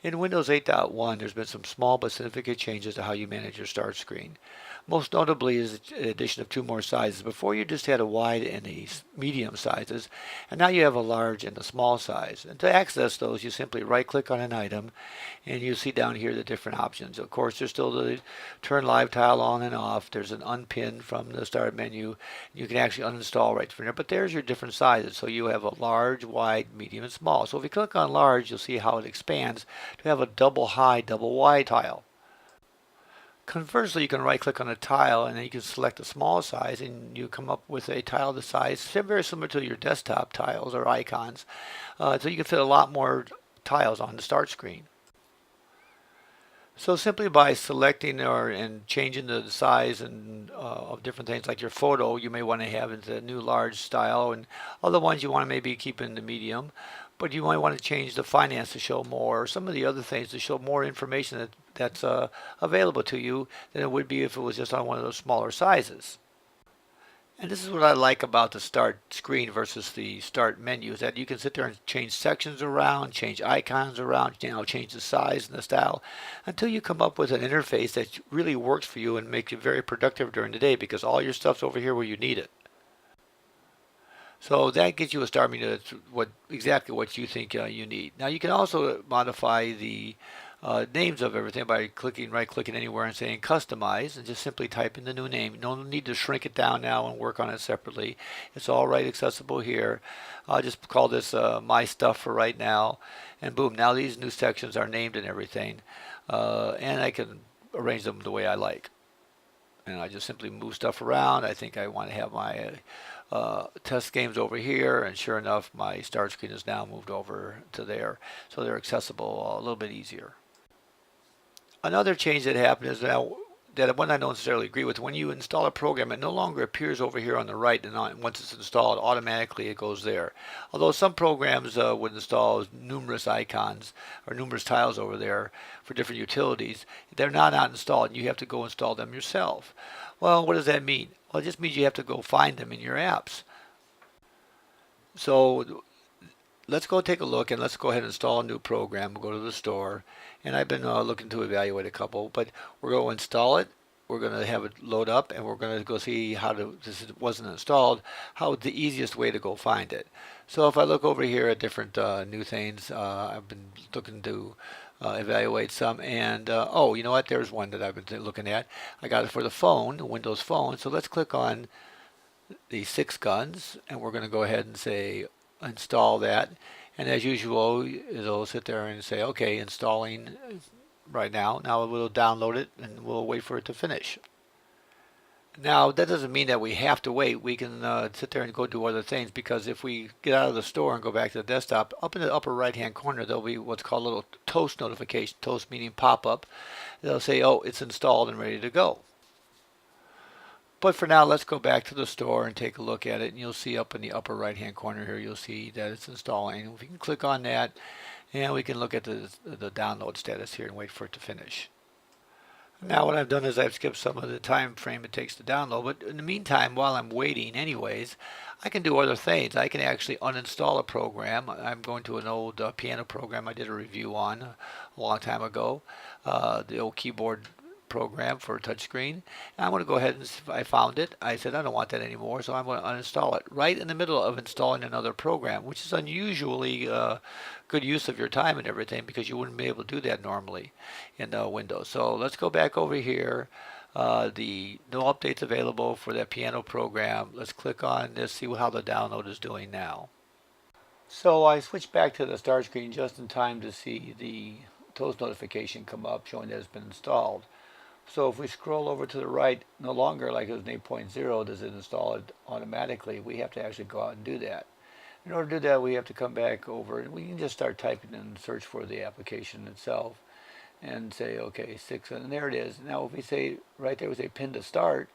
In Windows 8.1, there's been some small but significant changes to how you manage your start screen. Most notably is the addition of two more sizes. Before you just had a wide and a medium sizes, and now you have a large and a small size. And to access those, you simply right click on an item and you see down here the different options. Of course, there's still the turn live tile on and off. There's an unpin from the start menu. You can actually uninstall right from there, but there's your different sizes. So you have a large, wide, medium, and small. So if you click on large, you'll see how it expands to have a double high, double wide tile. Conversely, you can right click on a tile and then you can select the small size and you come up with a tile the size very similar to your desktop tiles or icons. So you can fit a lot more tiles on the start screen. So simply by selecting or and changing the size and of different things like your photo, you may want to have into a new large style, and other ones you want to maybe keep in the medium, but you might want to change the finance to show more, or some of the other things to show more information that's available to you than it would be if it was just on one of those smaller sizes. And this is what I like about the start screen versus the start menu is that you can sit there and change sections around, change icons around, change the size and the style until you come up with an interface that really works for you and makes you very productive during the day because all your stuff's over here where you need it. So that gives you a start menu that's exactly what you think you need. Now you can also modify the names of everything by right clicking anywhere and saying customize and just simply type in the new name. No need to shrink it down now and work on it separately. It's all right accessible here. I'll just call this my stuff for right now, and boom, now these new sections are named and everything, and I can arrange them the way I like. And I just simply move stuff around. I think I want to have my test games over here, and sure enough, my start screen is now moved over to there, so they're accessible a little bit easier. Another change that happened is now that one I don't necessarily agree with. When you install a program, it no longer appears over here on the right, and once it's installed, automatically it goes there. Although some programs would install numerous icons or numerous tiles over there for different utilities, they're not installed. You have to go install them yourself. Well, what does that mean? Well, it just means you have to go find them in your apps. So let's go take a look and let's go ahead and install a new program. We'll go to the store, and I've been looking to evaluate a couple, but we're going to install it. We're going to have it load up, and we're going to go see how to, this wasn't installed, how the easiest way to go find it. So if I look over here at different new things, I've been looking to evaluate some, and oh, you know what? There's one that I've been looking at. I got it for the phone, the Windows Phone. So let's click on the Six Guns, and we're going to go ahead and say install that. And as usual, it'll sit there and say, okay, installing right now. Now we'll download it and we'll wait for it to finish. Now, that doesn't mean that we have to wait. We can sit there and go do other things because if we get out of the store and go back to the desktop, up in the upper right-hand corner, there'll be what's called a little toast notification, toast meaning pop-up. They'll say, oh, it's installed and ready to go. But for now, let's go back to the store and take a look at it. And you'll see up in the upper right-hand corner here, you'll see that it's installing. We can click on that, and we can look at the download status here and wait for it to finish. Now what I've done is I've skipped some of the time frame it takes to download, but in the meantime, while I'm waiting anyways, I can do other things. I can actually uninstall a program. I'm going to an old piano program I did a review on a long time ago, the old keyboard program for a touchscreen. And I'm going to go ahead and I found it. I said I don't want that anymore, so I'm going to uninstall it right in the middle of installing another program, which is unusually good use of your time and everything because you wouldn't be able to do that normally in Windows. So let's go back over here. The no updates available for that piano program. Let's click on this, see how the download is doing now. So I switched back to the start screen just in time to see the toast notification come up showing that it's been installed. So if we scroll over to the right, no longer like it was an 8.0 does it install it automatically. We have to actually go out and do that. In order to do that, we have to come back over and we can just start typing and search for the application itself and say, okay, 6, and there it is. Now if we say, right there we say pin to start,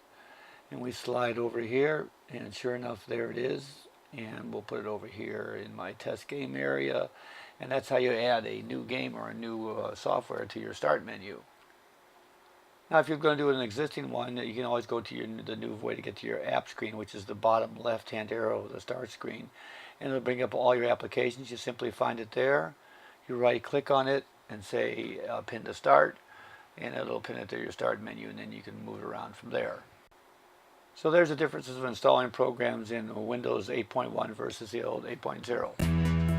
and we slide over here, and sure enough, there it is. And we'll put it over here in my test game area. And that's how you add a new game or a new software to your start menu. Now, if you're going to do an existing one, you can always go to the new way to get to your app screen, which is the bottom left-hand arrow of the start screen. And it'll bring up all your applications. You simply find it there. You right-click on it, and say pin to start, and it'll pin it to your start menu, and then you can move it around from there. So there's the differences of installing programs in Windows 8.1 versus the old 8.0.